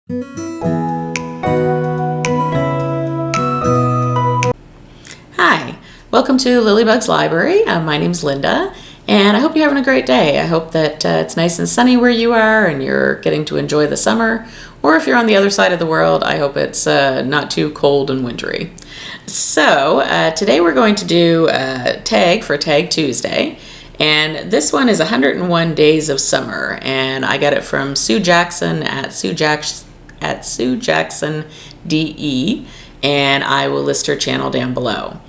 Hi, welcome to Lilybugs Library. My name's Linda, and I hope you're having a great day. I hope that it's nice and sunny where you are and you're getting to enjoy the summer. Or if you're on the other side of the world, I hope it's not too cold and wintry. So today we're going to do a tag for Tag Tuesday. And this one is 101 Days of Summer, and I got it from Sue Jackson at SueJacksonDE, and I will list her channel down below.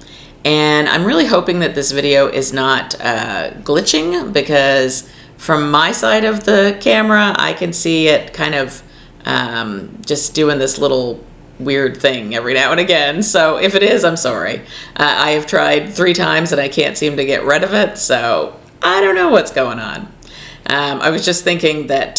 And I'm really hoping that this video is not glitching, because from my side of the camera, I can see it kind of just doing this little weird thing every now and again. So if it is, I'm sorry. I have tried 3 times and I can't seem to get rid of it, so I don't know what's going on. I was just thinking that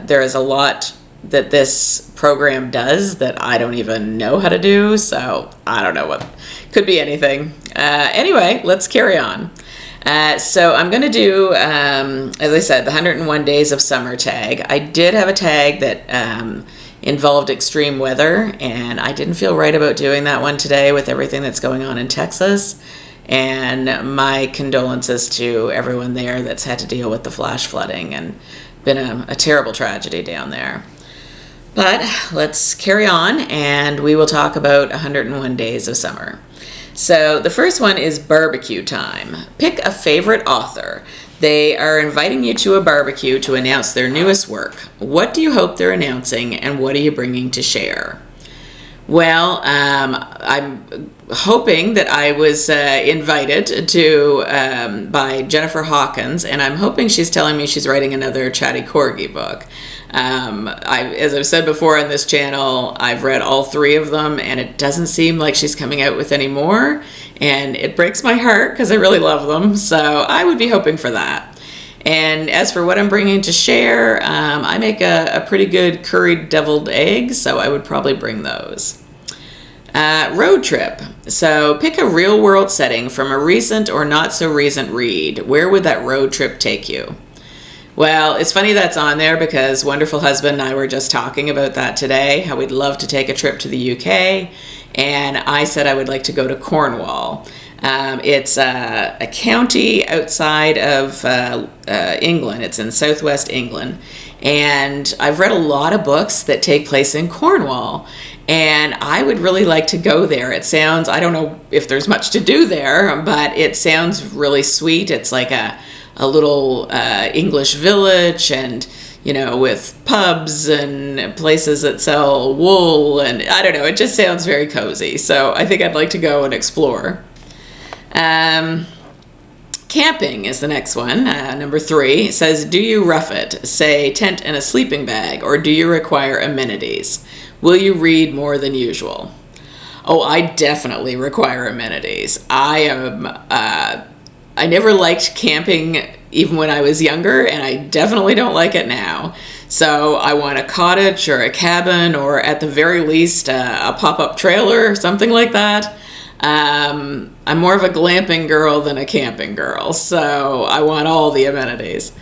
there is a lot that this program does that I don't even know how to do, so I don't know what. Could be anything. Anyway, let's carry on. So I'm going to do, as I said, the 101 Days of Summer tag. I did have a tag that involved extreme weather, and I didn't feel right about doing that one today with everything that's going on in Texas. And my condolences to everyone there that's had to deal with the flash flooding, and been a terrible tragedy down there. But let's carry on, and we will talk about 101 Days of Summer. So the first one is BBQ Time. Pick a favorite author. They are inviting you to a barbecue to announce their newest work. What do you hope they're announcing, and what are you bringing to share? Well, I'm hoping that I was invited to by Jennifer Hawkins, and I'm hoping she's telling me she's writing another Chatty Corgi book. As I've said before on this channel, I've read all 3 of them, and it doesn't seem like she's coming out with any more, and it breaks my heart because I really love them, so I would be hoping for that. And as for what I'm bringing to share, I make a pretty good curried deviled eggs, so I would probably bring those. Road trip. So pick a real world setting from a recent or not so recent read. Where would that road trip take you? Well, it's funny that's on there because Wonderful Husband and I were just talking about that today, how we'd love to take a trip to the UK, and I said I would like to go to Cornwall. It's a county outside of England. It's in southwest England. And I've read a lot of books that take place in Cornwall. And I would really like to go there. It sounds, I don't know if there's much to do there, but it sounds really sweet. It's like a little English village, and with pubs and places that sell wool. And I don't know, it just sounds very cozy. So I think I'd like to go and explore. Camping is the next one. Number 3 says, do you rough it? Say tent and a sleeping bag, or do you require amenities? Will you read more than usual? Oh, I definitely require amenities. I never liked camping even when I was younger, and I definitely don't like it now. So I want a cottage or a cabin, or at the very least a pop-up trailer or something like that. I'm more of a glamping girl than a camping girl, so I want all the amenities,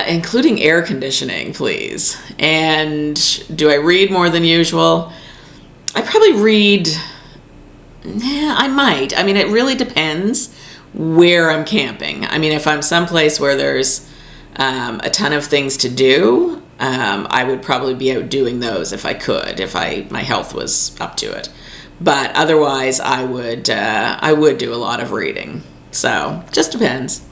including air conditioning, please. And do I read more than usual? I probably read, I might. I mean, it really depends where I'm camping. I mean, if I'm someplace where there's a ton of things to do, I would probably be out doing those if I could, if my health was up to it. But otherwise, I would do a lot of reading. So, just depends.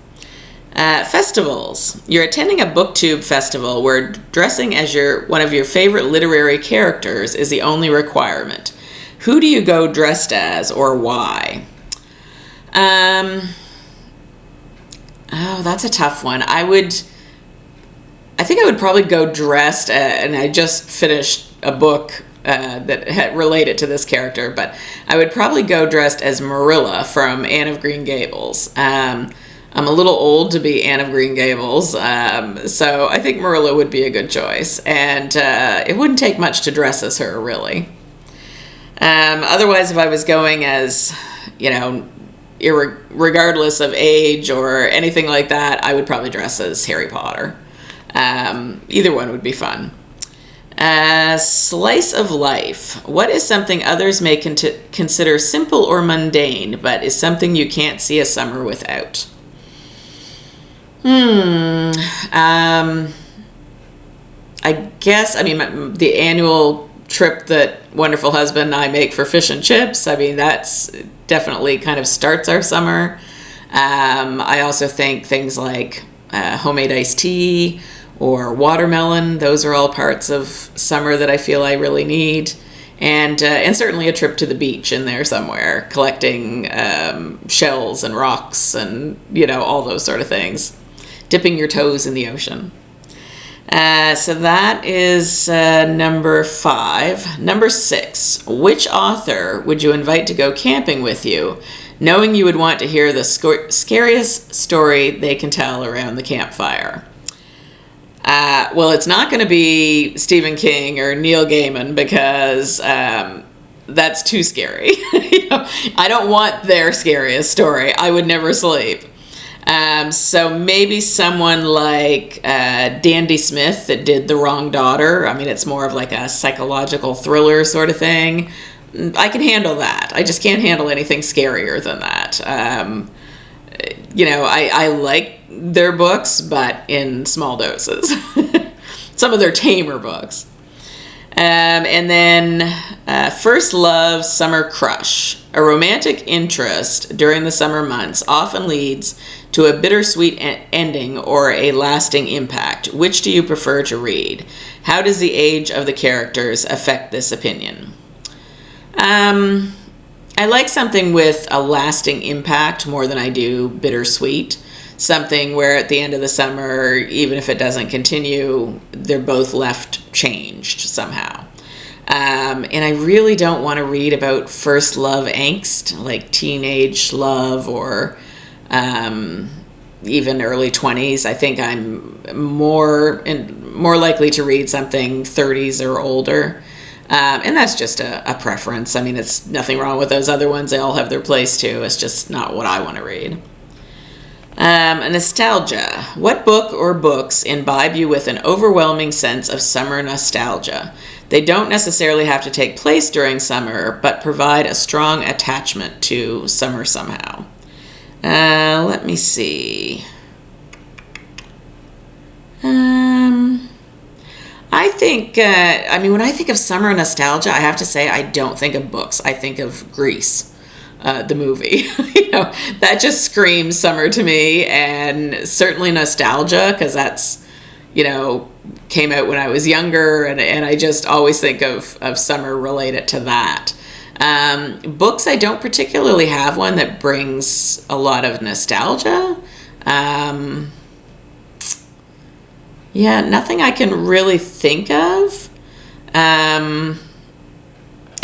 Festivals. You're attending a Booktube festival where dressing as one of your favorite literary characters is the only requirement. Who do you go dressed as, or why? Oh, that's a tough one. I think I would probably go dressed, and I just finished a book that related to this character, but I would probably go dressed as Marilla from Anne of Green Gables. I'm a little old to be Anne of Green Gables, so I think Marilla would be a good choice, and it wouldn't take much to dress as her, really. Otherwise, if I was going as, regardless of age or anything like that, I would probably dress as Harry Potter. Either one would be fun. Slice of life. What is something others may consider simple or mundane, but is something you can't see a summer without? I guess, the annual trip that wonderful husband and I make for fish and chips, that's definitely kind of starts our summer. I also think things like homemade iced tea or watermelon, those are all parts of summer that I feel I really need. And certainly a trip to the beach in there somewhere, collecting shells and rocks and, all those sort of things. Dipping your toes in the ocean. So that is number 5. Number 6, which author would you invite to go camping with you, knowing you would want to hear the scariest story they can tell around the campfire? Well, it's not going to be Stephen King or Neil Gaiman because that's too scary. I don't want their scariest story. I would never sleep. So maybe someone like Dandy Smith that did The Wrong Daughter. It's more of like a psychological thriller sort of thing. I can handle that. I just can't handle anything scarier than that. I like their books, but in small doses. Some of their tamer books. And then First Love, Summer Crush. A romantic interest during the summer months often leads to a bittersweet ending or a lasting impact. Which do you prefer to read? How does the age of the characters affect this opinion? I like something with a lasting impact more than I do bittersweet. Something where at the end of the summer, even if it doesn't continue, they're both left changed somehow. And I really don't want to read about first love angst, like teenage love or even early 20s. I think I'm more likely to read something 30s or older. And that's just a preference. It's nothing wrong with those other ones. They all have their place too. It's just not what I want to read. Nostalgia. What book or books imbibe you with an overwhelming sense of summer nostalgia? They don't necessarily have to take place during summer, but provide a strong attachment to summer somehow. Let me see. I think, when I think of summer nostalgia, I have to say I don't think of books. I think of Grease, the movie. That just screams summer to me, and certainly nostalgia, because that's, came out when I was younger, and I just always think of summer related to that. Books, I don't particularly have one that brings a lot of nostalgia. Nothing I can really think of.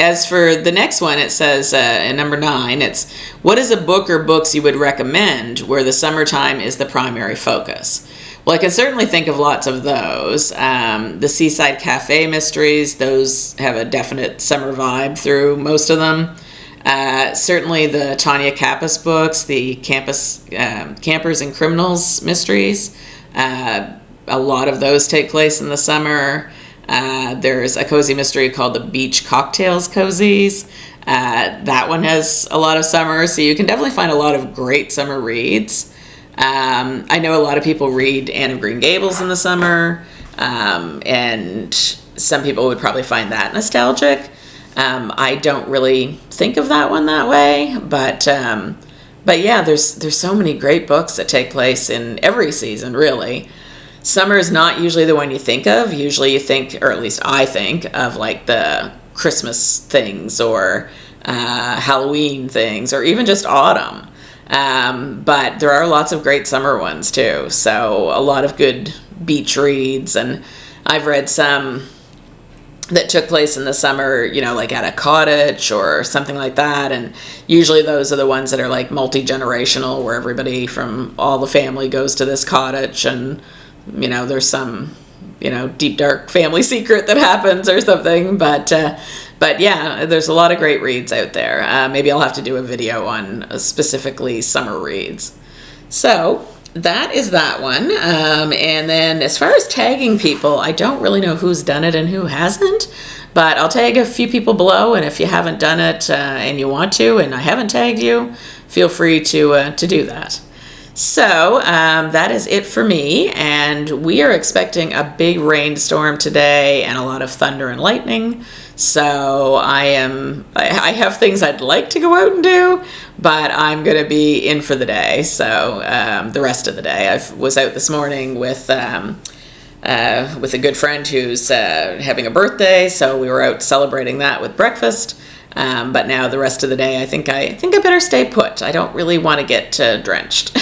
As for the next one, it says, in number 9, it's, what is a book or books you would recommend where the summertime is the primary focus? Well, I can certainly think of lots of those. The Seaside Cafe mysteries, those have a definite summer vibe through most of them. Certainly the Tanya Kappas books, the Campers and Criminals mysteries. A lot of those take place in the summer. There's a cozy mystery called the Beach Cocktails Cozies. That one has a lot of summer, so you can definitely find a lot of great summer reads. I know a lot of people read Anne of Green Gables in the summer, and some people would probably find that nostalgic. I don't really think of that one that way, but yeah, there's so many great books that take place in every season, really. Summer is not usually the one you think of. Usually you think, or at least I think, of like the Christmas things or Halloween things or even just autumn. But there are lots of great summer ones too. So a lot of good beach reads, and I've read some that took place in the summer, like at a cottage or something like that. And usually those are the ones that are like multi-generational, where everybody from all the family goes to this cottage, and there's some, deep dark family secret that happens or something. But yeah, there's a lot of great reads out there. Maybe I'll have to do a video on specifically summer reads. So that is that one. And then as far as tagging people, I don't really know who's done it and who hasn't, but I'll tag a few people below. And if you haven't done it and you want to, and I haven't tagged you, feel free to do that. So that is it for me, and we are expecting a big rainstorm today and a lot of thunder and lightning. So I have things I'd like to go out and do, but I'm going to be in for the day. So the rest of the day, I was out this morning with a good friend who's having a birthday, so we were out celebrating that with breakfast. But now the rest of the day, I think I better stay put. I don't really want to get drenched.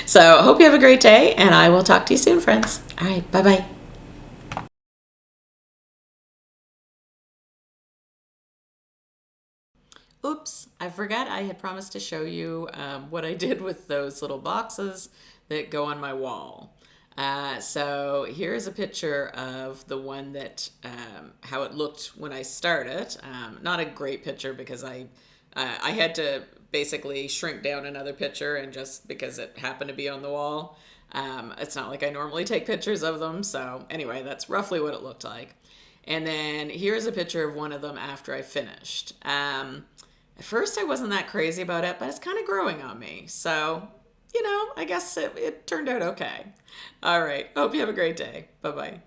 So I hope you have a great day, and I will talk to you soon, friends. All right, bye-bye. Oops, I forgot I had promised to show you what I did with those little boxes that go on my wall. So here's a picture of the one that, how it looked when I started. Not a great picture because I had to basically shrink down another picture, and just because it happened to be on the wall. It's not like I normally take pictures of them. So anyway, that's roughly what it looked like. And then here's a picture of one of them after I finished. At first I wasn't that crazy about it, but it's kind of growing on me. So, I guess it turned out okay. All right. Hope you have a great day. Bye-bye.